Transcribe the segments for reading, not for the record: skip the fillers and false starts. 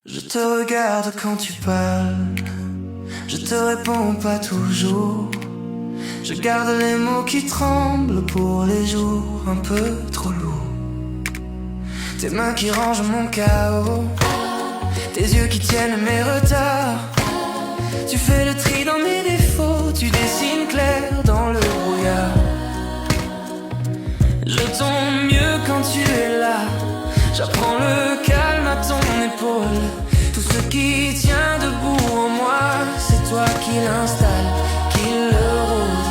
Je te regarde quand tu parles, je te réponds pas toujours. Je garde les mots qui tremblent pour les jours un peu trop lourds. Tes mains qui rangent mon chaos, tes yeux qui tiennent mes retards. Tu fais le tri dans mes défauts, tu dessines clair dans le brouillard. Je tombe mieux quand tu es là, j'apprends le calme à ton épaule. Tout ce qui tient debout en moi, c'est toi qui l'installe, qui le rôde.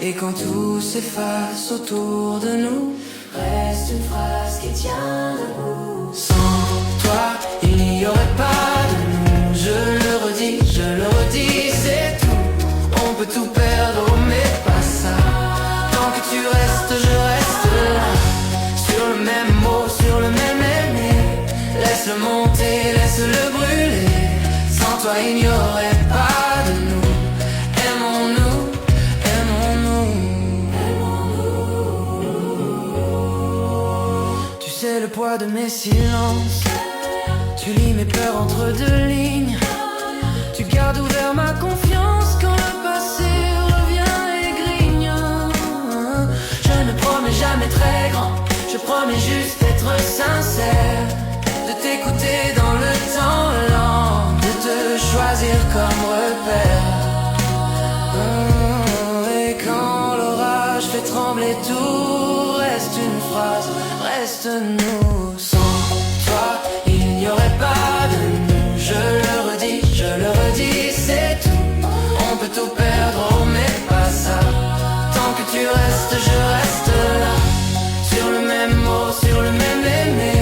Et quand tout s'efface autour de nous, reste une phrase qui tient debout. Sans toi, il n'y aurait pas de nous. Je le redis, c'est tout. On peut tout perdre, mais pas ça. Tant que tu restes, je reste là. Sur le même mot, sur le même aimé. Laisse-le monter, laisse-le brûler. Sans toi, il n'y aurait pas de nous. Aimons-nous, aimons-nous. Tu sais le poids de mes silences. Tu lis mes peurs entre deux lignes. Tu gardes ouvert ma confiance quand le passé revient et grigne. Je ne promets jamais très grand, je promets juste d'être sincère, de t'écouter dans le temps lent, de te choisir comme repère. Et quand l'orage fait trembler tout, reste une phrase, reste nous. Sans toi, il n'y aurait pas de nous. Je le redis, c'est tout. On peut tout perdre, mais pas ça. Tant que tu restes, je reste là. Sur le même mot, sur le même aimé.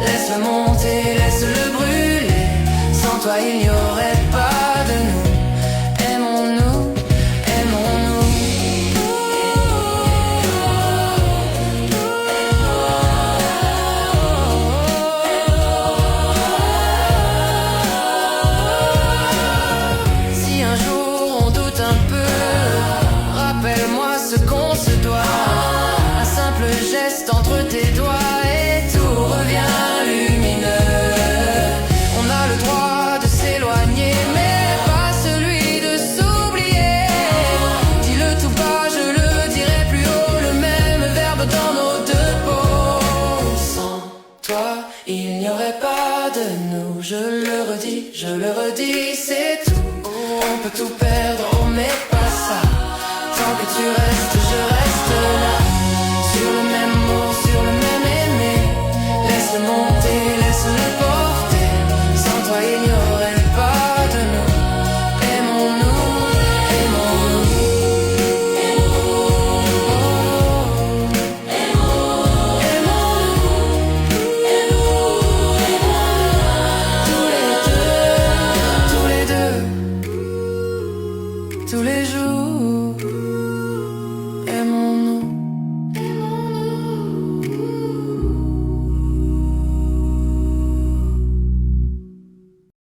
Laisse-le monter, laisse-le brûler. Sans toi, il n'y aurait pas de nous. Aimons-nous, aimons-nous. Si un jour on doute un peu, rappelle-moi ce qu'on se doit. Un simple geste entre tes doigts et tout revient lumineux. On a le droit de s'éloigner, mais pas celui de s'oublier. Dis-le tout bas, je le dirai plus haut. Le même verbe dans nos deux peaux. Sans toi, il n'y aurait pas de nous. Je le redis, c'est tout. On peut tout perdre, mais pas ça. Tant que tu restes, je reste.